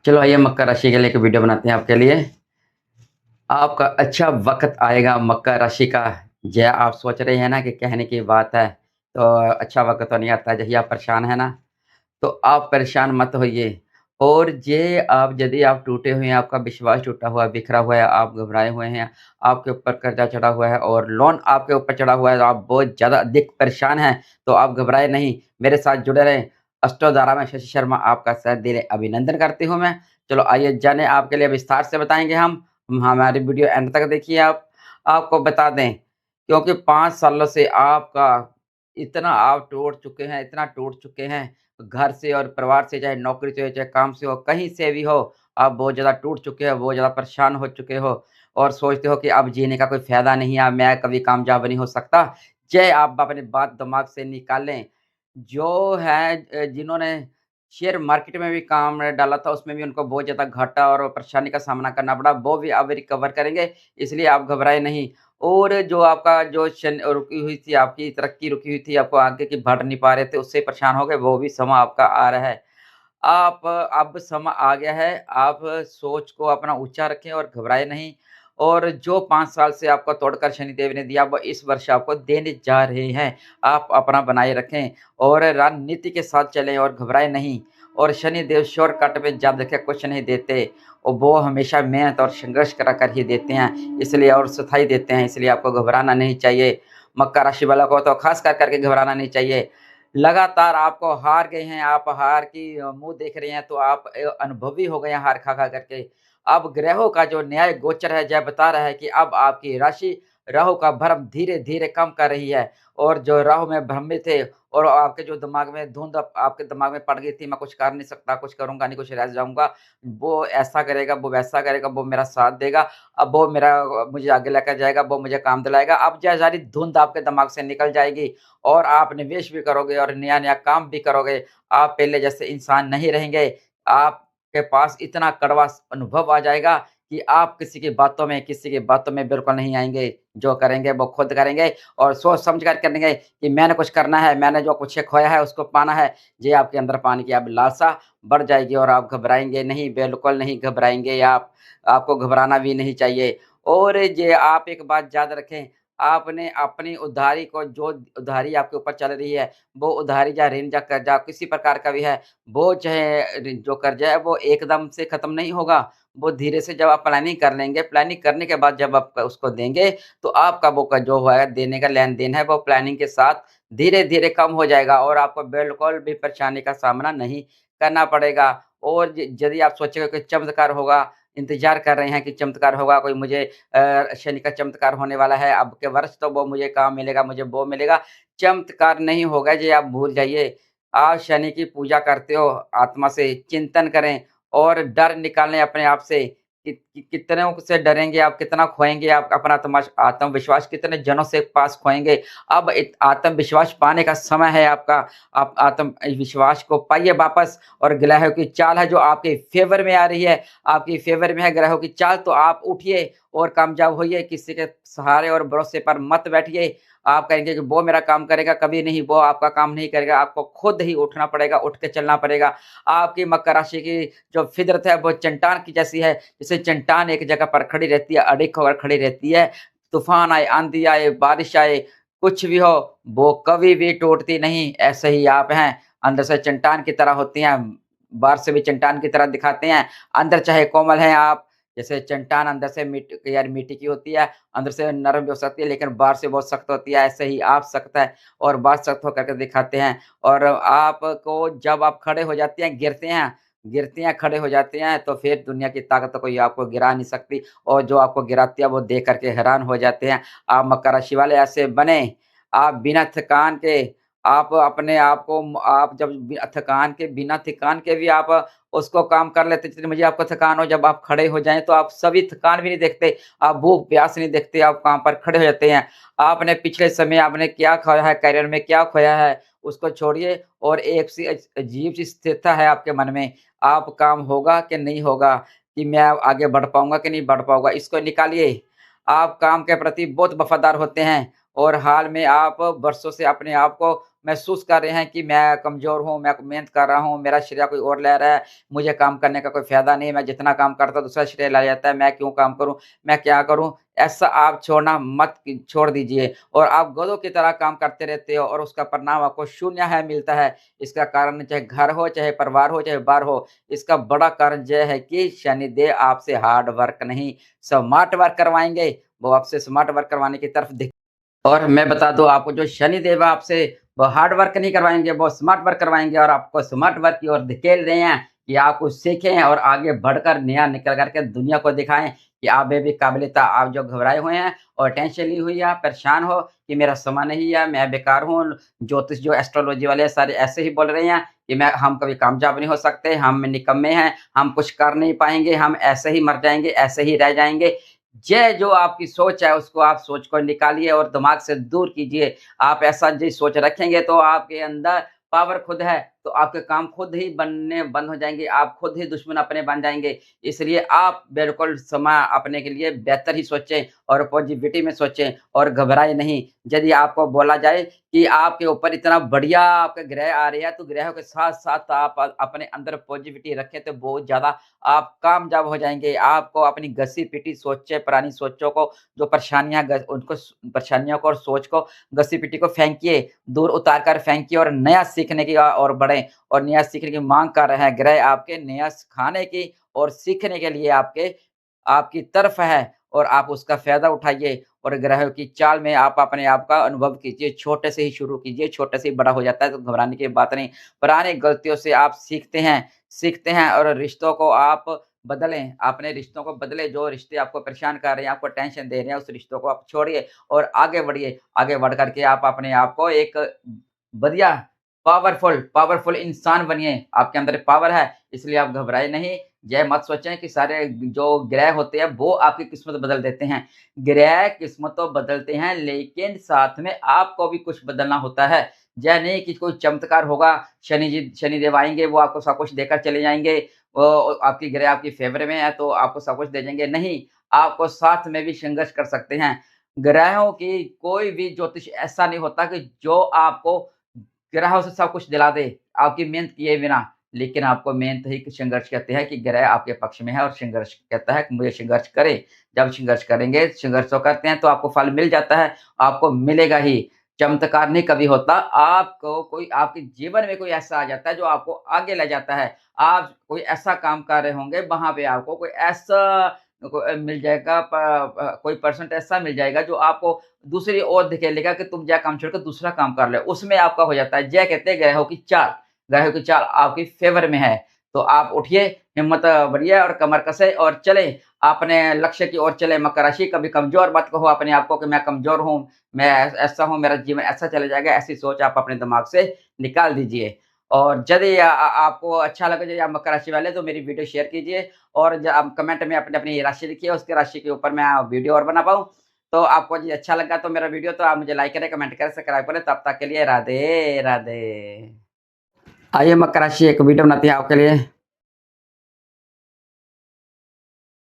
चलो आइए मकर राशि के लिए एक वीडियो बनाते हैं आपके लिए। आपका अच्छा वक़्त आएगा मकर राशि का। जय आप सोच रहे हैं ना कि कहने की बात है, तो अच्छा वक़्त तो नहीं आता। यही आप परेशान हैं ना, तो आप परेशान मत होइए। और ये आप यदि आप टूटे हुए हैं, आपका विश्वास टूटा हुआ है, बिखरा हुआ है, आप घबराए हुए हैं, आपके ऊपर कर्ज़ा चढ़ा हुआ है और लोन आपके ऊपर चढ़ा हुआ है, तो आप बहुत ज़्यादा अधिक परेशान हैं, तो आप घबराएँ नहीं, मेरे साथ जुड़े रहें। अष्टोधारा में शशि शर्मा आपका सहदिल अभिनंदन करती हूँ मैं। चलो आइए जानें, आपके लिए विस्तार से बताएँगे हम। हमारी वीडियो एंड तक देखिए आप। आपको बता दें, क्योंकि 5 सालों से आपका इतना आप टूट चुके हैं, इतना टूट चुके हैं, घर से और परिवार से, चाहे नौकरी से हो, चाहे काम से हो, कहीं से भी हो, आप बहुत ज़्यादा टूट चुके हो, बहुत ज़्यादा परेशान हो चुके हो और सोचते हो कि अब जीने का कोई फ़ायदा नहीं है, मैं कभी कामयाब नहीं हो सकता। ये आप अपनी बात दिमाग से निकालें। जो है जिन्होंने शेयर मार्केट में भी काम डाला था, उसमें भी उनको बहुत ज़्यादा घाटा और परेशानी का सामना करना पड़ा, वो भी अब रिकवर करेंगे, इसलिए आप घबराएँ नहीं। और जो आपका जो रुकी हुई थी, आपकी तरक्की रुकी हुई थी, आपको आगे की बढ़ नहीं पा रहे थे, उससे परेशान हो गए, वो भी समय आपका आ रहा है। आप अब समय आ गया है, आप सोच को अपना ऊँचा रखें और घबराएँ नहीं। और जो 5 साल से आपको तोड़कर शनिदेव ने दिया, वो इस वर्ष आपको देने जा रहे हैं। आप अपना बनाए रखें और रणनीति के साथ चलें और घबराएँ नहीं। और शनिदेव शॉर्टकट में जब देखें कुछ नहीं देते, और वो हमेशा मेहनत और संघर्ष करा कर ही देते हैं, इसलिए और सथाई देते हैं, इसलिए आपको घबराना नहीं चाहिए। मकर राशि वालों को तो ख़ास कर के घबराना नहीं चाहिए। लगातार आपको हार गए हैं, आप हार की मुँह देख रहे हैं, तो आप अनुभवी हो गए हैं हार खा-खा करके। अब ग्रहों का जो न्याय गोचर है, यह बता रहा है कि अब आपकी राशि राहु का भ्रम धीरे-धीरे कम कर रही है। और जो राहु में भ्रमित थे और आपके जो दिमाग में धुंध आपके दिमाग में पड़ गई थी, मैं कुछ कर नहीं सकता, कुछ करूँगा नहीं, कुछ रह जाऊँगा, वो ऐसा करेगा, वो वैसा करेगा, वो मेरा साथ देगा, अब वो मुझे आगे लेकर जाएगा, वो मुझे काम दिलाएगा। अब ये सारी धुंध आपके दिमाग से निकल जाएगी और आप निवेश भी करोगे और नया-नया काम भी करोगे। आप पहले जैसे इंसान नहीं रहेंगे। आपके पास इतना कड़वा अनुभव आ जाएगा कि आप किसी की बातों में बिल्कुल नहीं आएँगे। जो करेंगे वो खुद करेंगे और सोच समझ कर करेंगे कि मैंने कुछ करना है, मैंने जो कुछ खोया है उसको पाना है। ये आपके अंदर पाने की अब लालसा बढ़ जाएगी और आप घबराएँगे नहीं, बिल्कुल नहीं घबराएँगे आप। आपको घबराना भी नहीं चाहिए। और ये आप एक बात याद रखें, आपने अपनी उधारी को, जो उधारी आपके ऊपर चल रही है, वो उधारी या ऋण या कर्ज़ा किसी प्रकार का भी है, वो चाहे जो कर्ज़ा है वो एकदम से खत्म नहीं होगा। वो धीरे से जब आप प्लानिंग कर लेंगे, प्लानिंग करने के बाद जब आप उसको देंगे, तो आपका वो क जो है देने का लेन-देन है, वो प्लानिंग के साथ धीरे-धीरे कम हो जाएगा और आपको बिल्कुल भी परेशानी का सामना नहीं करना पड़ेगा। और यदि आप सोचेंगे कि चमत्कार होगा, इंतज़ार कर रहे हैं कि चमत्कार होगा, कोई मुझे शनि का चमत्कार होने वाला है, अब के वर्ष तो वो मुझे काम मिलेगा, मुझे वो मिलेगा। चमत्कार नहीं होगा, ये आप भूल जाइए। आप शनि की पूजा करते हो, आत्मा से चिंतन करें और डर निकालें अपने आप से कि कितनों से डरेंगे आप, कितना खोएँगे आप अपना आत्मविश्वास कितने जनों से पास खोएँगे। अब इत आत्मविश्वास पाने का समय है आपका। आप आत्मविश्वास को पाइए वापस और ग्रहों की चाल है जो आपके फ़ेवर में आ रही है, आपकी फ़ेवर में है ग्रहों की चाल, तो आप उठिए और कामयाब होइए, किसी के सहारे और भरोसे पर मत बैठिए। आप कहेंगे कि वो मेरा काम करेगा, कभी नहीं, वो आपका काम नहीं करेगा, आपको खुद ही उठना पड़ेगा, उठ के चलना पड़ेगा। आपकी मकर राशि की जो फ़ितरत है वो चट्टान की जैसी है, जैसे चट्टान एक जगह पर खड़ी रहती है, अडिग होकर खड़ी रहती है, तूफ़ान आए, आँधी आए, बारिश आए, कुछ भी हो, वो कभी भी टूटती नहीं, ऐसे ही आप हैं। अंदर से चट्टान की तरह होती हैं, बाहर से भी चट्टान की तरह दिखाते हैं, अंदर चाहे कोमल हैं आप, जैसे चट्टान अंदर से मिट्टी की होती है, अंदर से नरम भी हो सकती है, लेकिन बाहर से बहुत सख्त होती है, ऐसे ही आप सख्त हैं और बाहर सख्त होकर के दिखाते हैं। और आपको जब आप खड़े हो जाते हैं, गिरते हैं, खड़े हो जाते हैं, तो फिर दुनिया की ताकत कोई आपको गिरा नहीं सकती और जो आपको गिराती है, वो देख कर के हैरान हो जाते हैं। आप मकर राशि वाले ऐसे बने, आप बिना थकान के, आप अपने आप को आप जब बिना थकान के भी आप उसको काम कर लेते, जितनी मुझे आपको थकान हो, जब आप खड़े हो जाएँ, तो आप सभी थकान भी नहीं देखते, आप भूख-प्यास नहीं देखते, आप काम पर खड़े हो जाते हैं। आपने पिछले समय आपने क्या खोया है, करियर में क्या खोया है, उसको छोड़िए और एक सी अजीब-सी स्थिरता है आपके मन में, आप काम होगा कि नहीं होगा, कि मैं आगे बढ़ पाऊँगा कि नहीं बढ़ पाऊँगा, इसको निकालिए। आप काम के प्रति बहुत वफ़ादार होते हैं और हाल में आप वर्षों से अपने आप को महसूस कर रहे हैं कि मैं कमज़ोर हूँ, मैं मेहनत कर रहा हूँ, मेरा श्रेय कोई और ले रहा है, मुझे काम करने का कोई फ़ायदा नहीं है, मैं जितना काम करता हूँ दूसरा श्रेय ले जाता है, मैं क्यों काम करूँ, मैं क्या करूँ? ऐसा आप छोड़ना मत कि छोड़ दीजिए और आप गधों की तरह काम करते रहते हो और उसका परिणाम आपको शून्य है मिलता है। इसका कारण चाहे घर हो, चाहे परिवार हो, चाहे बाहर हो, इसका बड़ा कारण ये है कि शनिदेव आपसे हार्ड वर्क नहीं, स्मार्ट वर्क करवाएँगे, वो आपसे स्मार्ट वर्क करवाने की तरफ और मैं बता दूँ आपको जो शनिदेव आपसे वो हार्ड वर्क नहीं करवाएँगे, वो स्मार्ट वर्क करवाएँगे और आपको स्मार्ट वर्क की ओर धकेल रहे हैं कि आप कुछ सीखें और आगे बढ़कर नया निकल कर के दुनिया को दिखाएँ कि आप में भी काबिलियत आप जो घबराए हुए हैं और टेंशन ली हुई है, परेशान हो कि मेरा समय नहीं है, मैं बेकार हूँ। ज्योतिष जो एस्ट्रोलॉजी वाले हैं सारे ऐसे ही बोल रहे हैं कि मैं हम कभी कामयाब नहीं हो सकते, हम निकम्मे हैं, हम कुछ कर नहीं पाएँगे, हम ऐसे ही मर जाएँगे, ऐसे ही रह जाएँगे। ये जो आपकी सोच है उसको आप सोच को निकालिए और दिमाग से दूर कीजिए। आप ऐसा जी सोच रखेंगे तो आपके अंदर पावर खुद है, तो आपके काम खुद ही बनने बंद हो जाएँगे, आप खुद ही दुश्मन अपने बन जाएँगे। इसलिए आप बिल्कुल समय अपने के लिए बेहतर ही सोचें और पॉज़िटिविटी में सोचें और घबराएँ नहीं। यदि आपको बोला जाए कि आपके ऊपर इतना बढ़िया आपके ग्रह आ रहे हैं, तो ग्रहों के साथ-साथ आप अपने अंदर पॉज़िटिविटी रखें तो बहुत ज़्यादा आप कामयाब हो जाएँगे। आपको अपनी घसी-पिटी सोचें, पुरानी सोचों को जो परेशानियाँ ग उनको स परेशानियों को और सोच को घसी-पिटी को फेंकिए, दूर उतार कर फेंकिए और नया सीखने की ओर बढ़ें और नया सीखने की माँग कर रहे हैं। ग्रह आपके नया खाने की और सीखने के लिए आपकी तरफ है और आप उसका फ़ायदा उठाइए और ग्रहों की चाल में आप अपने आप का अनुभव कीजिए। छोटे से ही शुरू कीजिए, छोटे से ही बड़ा हो जाता है, तो घबराने की बात नहीं। पुरानी गलतियों से आप सीखते हैं और रिश्तों को आप बदलें, अपने रिश्तों को बदलें, जो रिश्ते आपको परेशान कर रहे हैं, आपको टेंशन दे रहे हैं, उस रिश्तों को आप छोड़िए और आगे बढ़िए। आगे बढ़ कर के आप अपने आप को एक बढ़िया पावरफुल इंसान बनिए। आपके अंदर पावर है, इसलिए आप घबराए नहीं। ये मत सोचें कि सारे जो ग्रह होते हैं, वो आपकी किस्मत बदल देते हैं। ग्रह किस्मत तो बदलते हैं, लेकिन साथ में आपको भी कुछ बदलना होता है। यह नहीं कि कोई चमत्कार होगा, शनिदेव आएँगे, वो आपको सब कुछ देकर चले जाएँगे। आपकी ग्रह आपकी फ़ेवर में है, तो आपको सब कुछ दे देंगे, नहीं, आपको साथ में भी संघर्ष कर सकते हैं। ग्रहों की कोई भी ज्योतिष ऐसा नहीं होता कि जो आपको ग्रहों से सब कुछ दिला दे, आपकी मेहनत किए बिना। लेकिन आपको मेहनत ही संघर्ष कहते हैं कि ग्रह आपके पक्ष में है और संघर्ष कहता है कि मुझे संघर्ष करें। जब संघर्ष करेंगे, संघर्ष तो करते हैं तो आपको फल मिल जाता है, आपको मिलेगा ही। चमत्कार नहीं कभी होता, आपको कोई आपके जीवन में कोई ऐसा आ जाता है जो आपको आगे ले जाता है। आप कोई ऐसा काम कर रहे होंगे, वहाँ पे आपको कोई ऐसा मिल जाएगा कोई पर्सेंट ऐसा मिल जाएगा जो आपको दूसरी ओर धकेलेगा कि तुम यह काम छोड़कर दूसरा काम कर लो, उसमें आपका हो जाता है। यह कहते हैं ग्रहों की चाल आपकी फ़ेवर में है। तो आप उठिए, हिम्मत बढ़िए और कमर कसें और चलें, अपने लक्ष्य की ओर चलें। मकर राशि कभी कमज़ोर मत कहो अपने आप को कि मैं कमज़ोर हूँ, मैं ऐसा हूँ, मेरा जीवन ऐसा चला जाएगा, ऐसी सोच आप अपने दिमाग से निकाल दीजिए। और यदि आपको अच्छा लगे जो आप मकर राशि वाले तो मेरी वीडियो शेयर कीजिए और आप कमेंट में अपनी-अपनी राशि लिखिए, उसके राशि के ऊपर मैं वीडियो और बना पाऊँ। तो आपको यदि अच्छा लगा तो मेरा वीडियो तो आप मुझे लाइक करें, कमेंट करें, सब्सक्राइब करें। तब तक के लिए राधे, राधे। आइए मकर राशि एक वीडियो बनाते हैं आपके लिए।